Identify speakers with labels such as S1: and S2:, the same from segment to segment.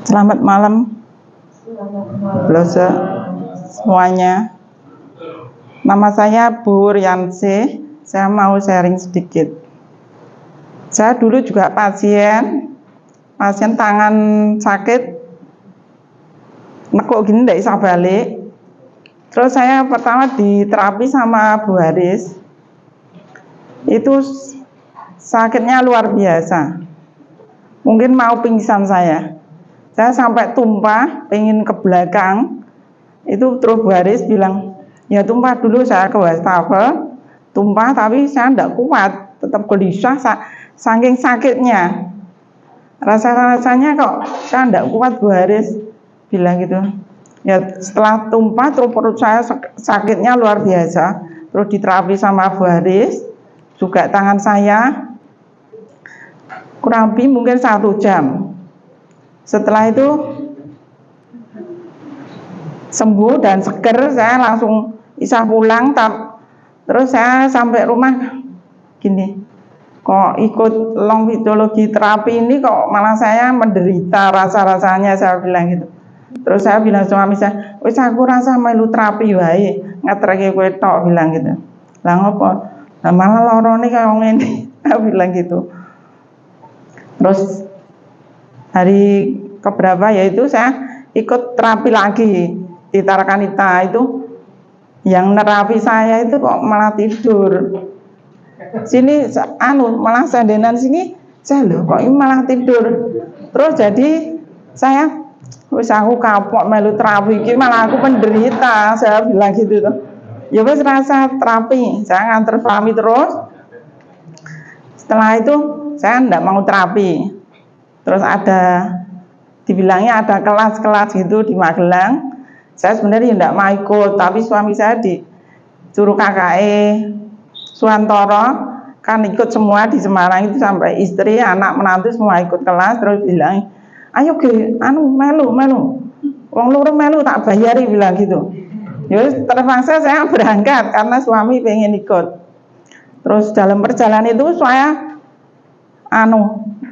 S1: Selamat malam, Blosa semuanya. Nama saya Bu Rianse. Saya mau sharing sedikit. Saya dulu juga pasien tangan sakit, nekuk gini tidak bisa balik. Terus saya pertama diterapi sama Bu Haris. Itu sakitnya luar biasa. Mungkin mau pingsan saya sampai tumpah, pengen ke belakang. Itu terus Bu Haris bilang, ya tumpah dulu, saya ke wastafel, tumpah tapi saya tidak kuat, tetap gelisah saking sakitnya. Rasanya kok saya tidak kuat, Bu Haris bilang gitu. Ya setelah tumpah terus perut saya sakitnya luar biasa. Terus diterapi sama Bu Haris, juga tangan saya kurang lebih mungkin 1 jam. Setelah itu sembuh dan seger, saya langsung bisa pulang. Terus saya sampai rumah gini, kok ikut long fisiologi terapi ini kok malah saya menderita rasa-rasanya, saya bilang gitu. Terus saya bilang suami saya, wis aku rasa melu terapi wae, ngetreke kowe tok, bilang gitu. Lah ngopo? Lah malah lorone kaya ngene, saya bilang gitu. Terus hari keberapa yaitu saya ikut terapi lagi di Tarakanita. Itu yang nerapi saya itu kok malah tidur sini, malah sandenan sini, saya loh kok ini malah tidur. Terus jadi saya wis aku kapok melu terapi iki, malah aku penderita, saya bilang gitu tuh. Ya wis rasa terapi, saya nganter suami terus. Setelah itu saya enggak mau terapi. Terus dibilangnya ada kelas-kelas gitu di Magelang. Saya sebenarnya enggak mau ikut, tapi suami saya disuruh KKE Suwantoro kan ikut semua di Semarang itu, sampai istri, anak, menantu semua ikut kelas. Terus bilang, ayo ke melu wong loro melu tak bayari, bilang gitu. Ya terpaksa saya berangkat karena suami pengen ikut. Terus dalam perjalanan itu saya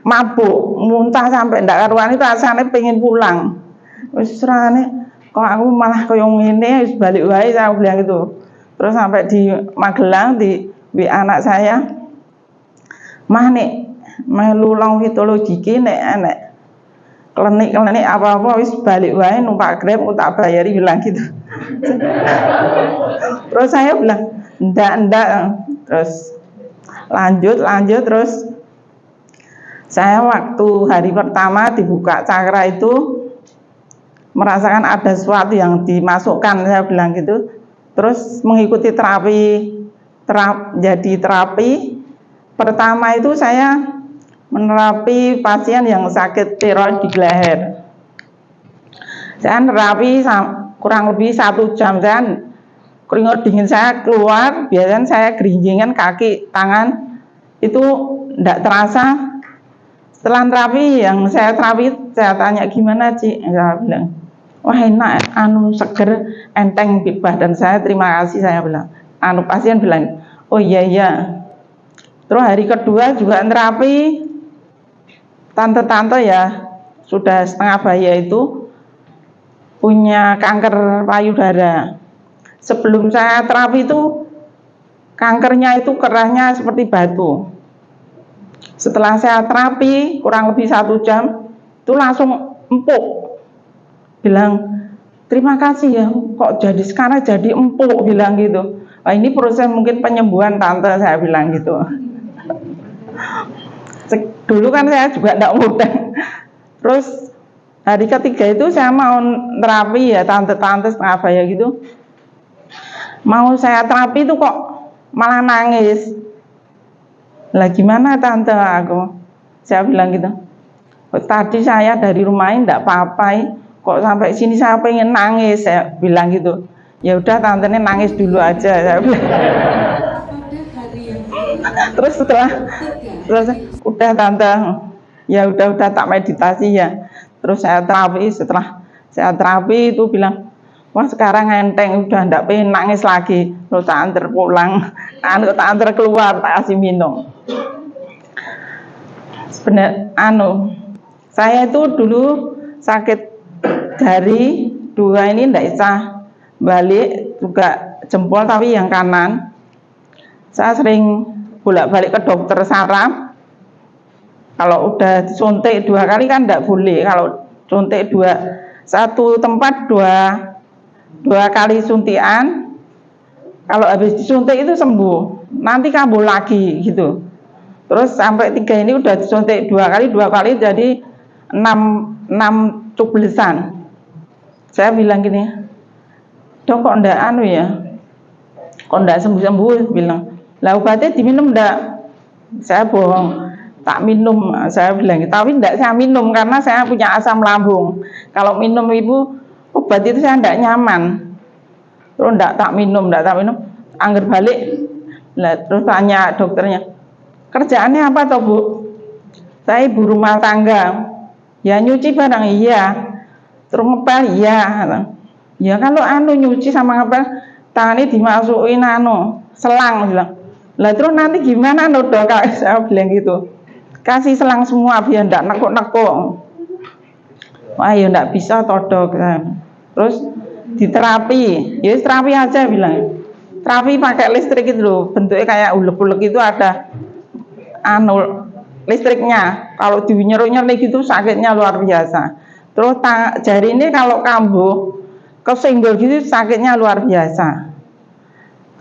S1: mabuk, muntah sampai ndak karuan, itu rasanya pengen pulang. Wis serane kok aku malah koyo ngene, wis balik wae, saya bilang gitu. Terus sampai di Magelang, di WA anak saya, mah nek melu long fisiologi iki nek klinik apa-apa wis balik wae, numpak Grab tak bayari, bilang gitu. Terus saya bilang ndak. Terus lanjut. Terus saya waktu hari pertama dibuka cakra itu merasakan ada sesuatu yang dimasukkan, saya bilang gitu. Terus mengikuti jadi terapi pertama itu saya menerapi pasien yang sakit tiroid di leher. Saya nerapi kurang lebih 1 jam. Saya keringat dingin saya keluar, biasanya saya gerinjingan kaki, tangan itu tidak terasa. Setelah terapi yang saya terapi, saya tanya gimana Ci, saya bilang wah enak, seger, enteng badan saya, terima kasih, saya bilang. Pasien bilang, oh iya. Terus hari kedua juga terapi, tante-tante ya sudah setengah baya itu punya kanker payudara. Sebelum saya terapi itu kankernya itu kerahnya seperti batu. Setelah saya terapi kurang lebih 1 jam itu langsung empuk. Bilang terima kasih ya, kok jadi sekarang jadi empuk, bilang gitu. Wah, ini proses mungkin penyembuhan tante, saya bilang gitu. Dulu kan saya juga tidak mudah. Terus hari ketiga itu saya mau terapi ya, tante-tante setengah baya gitu. Mau saya terapi itu kok malah nangis. Lah gimana tante, saya bilang gitu. Tadi saya dari rumah ini tidak apa-apa, kok sampai sini saya pengen nangis, saya bilang gitu. Ya udah tante nangis dulu aja, saya bilang. Terus setelah udah tante, ya udah tak meditasi ya. Terus saya terapi, setelah saya terapi itu bilang, wah sekarang enteng, udah enggak pengen nangis lagi. Terus tak antar pulang, tak antar keluar, tak kasih minum. Sebenarnya saya itu dulu sakit jari dua ini ndak bisa balik, juga jempol tapi yang kanan. Saya sering bolak-balik ke dokter saraf. Kalau udah disuntik 2 kali kan ndak boleh. Kalau suntik satu tempat dua kali suntikan, kalau habis disuntik itu sembuh, nanti kambuh lagi gitu. Terus sampai 3 ini udah disuntik 2 kali jadi 6 cublesan. Saya bilang gini, dok kok ndak kok ndak sembuh-sembuh, bilang. Lah obatnya diminum ndak? Saya bohong, tak minum, saya bilang. Tapi ndak saya minum karena saya punya asam lambung. Kalau minum ibu obat itu saya ndak nyaman. Terus ndak tak minum. Angger balik, lah terus tanya dokternya, kerjaannya apa toh bu? Saya ibu rumah tangga. Ya nyuci barang iya, terus ngepel iya. Ya kalau nyuci sama ngepel, tangannya dimasukin selang, bilang. Lah terus nanti gimana dok? Saya bilang gitu. Kasih selang semua biar ndak nekuk-nekuk. Wah ya ndak bisa toh dok. Terus diterapi, ya terapi aja bilang. Terapi pakai listrik itu loh, bentuknya kayak ulek-ulek itu ada listriknya. Kalau dinyeruk-nyeruk gitu sakitnya luar biasa. Terus jari ini kalau kambuh kesenggol gitu sakitnya luar biasa.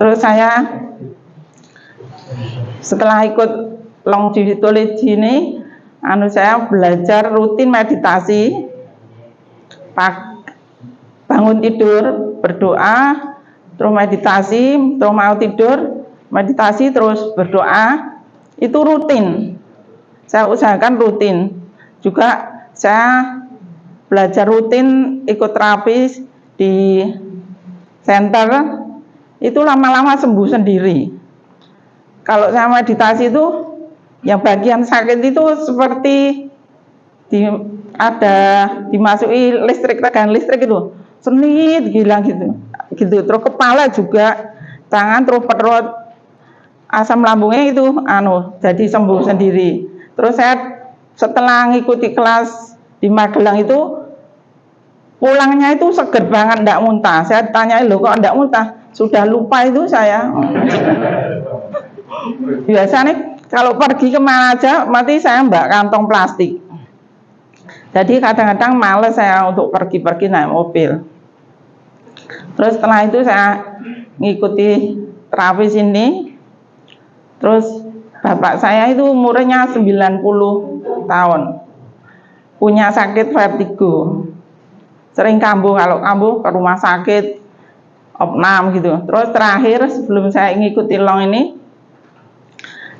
S1: Terus saya setelah ikut longevity ini, saya belajar rutin meditasi, bangun tidur berdoa, terus meditasi, terus mau tidur meditasi, terus berdoa, itu rutin. Saya usahakan rutin. Juga saya belajar rutin ikut terapis di center, itu lama-lama sembuh sendiri. Kalau saya meditasi itu, yang bagian sakit itu seperti dimasuki listrik, tegangan listrik itu, senit gila gitu. Terus kepala juga, tangan, terus perut, asam lambungnya itu jadi sembuh sendiri. Terus saya setelah ngikuti kelas di Magelang itu, pulangnya itu seger banget, ndak muntah. Saya tanyain, loh kok ndak muntah? Sudah lupa itu saya. Biasanya kalau pergi kemana aja mati saya mbak kantong plastik. Jadi kadang-kadang males saya untuk pergi-pergi naik mobil. Terus setelah itu saya ngikuti terapis ini. Terus bapak saya itu umurnya 90 tahun, punya sakit vertigo, sering kambuh. Kalau kambuh ke rumah sakit opnam gitu. Terus terakhir sebelum saya ngikuti long ini,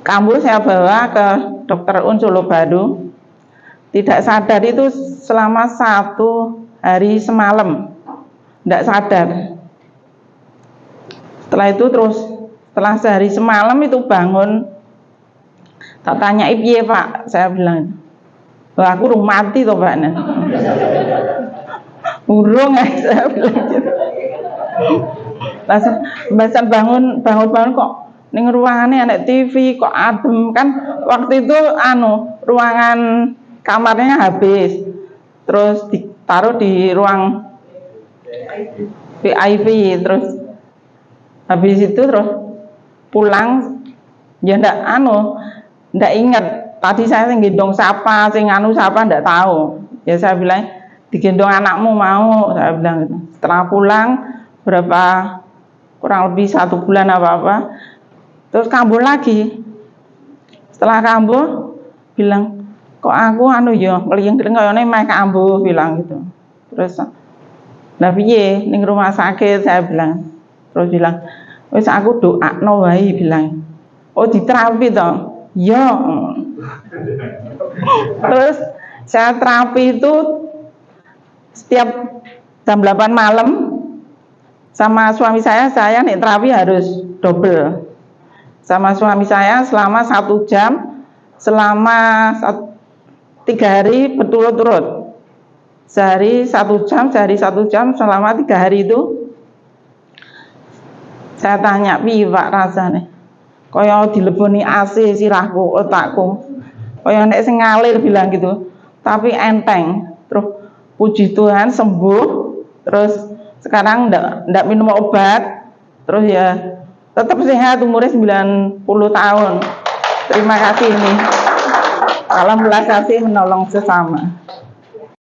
S1: kambuh saya bawa ke dokter Solo Baru. Tidak sadar itu selama 1 hari semalam, tidak sadar. Setelah itu terus setelah sehari semalam itu bangun, tak tanya piye pak, saya bilang, wah aku urung mati toh pak. Urung saya bilang gitu. Langsung bangun kok ning ruangannya anak TV kok adem, kan waktu itu ruangan kamarnya habis, terus ditaruh di ruang VIP. Terus habis itu terus pulang ya ndak ingat tadi saya gendong siapa, siapa ndak tahu. Ya saya bilang digendong anakmu mau, saya bilang gitu. Setelah pulang kurang lebih 1 bulan apa terus kambuh lagi. Setelah kambuh bilang, kok aku ya ngeliyeng-ngeliyeng kayane meh kambuh, bilang gitu. Terus lah piye ning rumah sakit, saya bilang. Terus bilang, wis aku doakno wae, bilang. Oh diterapi toh? Iya. Terus saya terapi itu setiap jam 8 malam sama suami saya nih terapi harus double. Sama suami saya selama 1 jam, selama 3 hari berturut-turut. Sehari 1 jam selama 3 hari itu. Saya tanya, piye Pak rasane? Kaya dileboni AC sirahku, otakku. Kaya nek sing ngalir, bilang gitu. Tapi enteng. Terus puji Tuhan sembuh, terus sekarang enggak minum obat, terus ya tetap sehat, umurnya 90 tahun. Terima kasih ini. Salam belas kasih menolong sesama.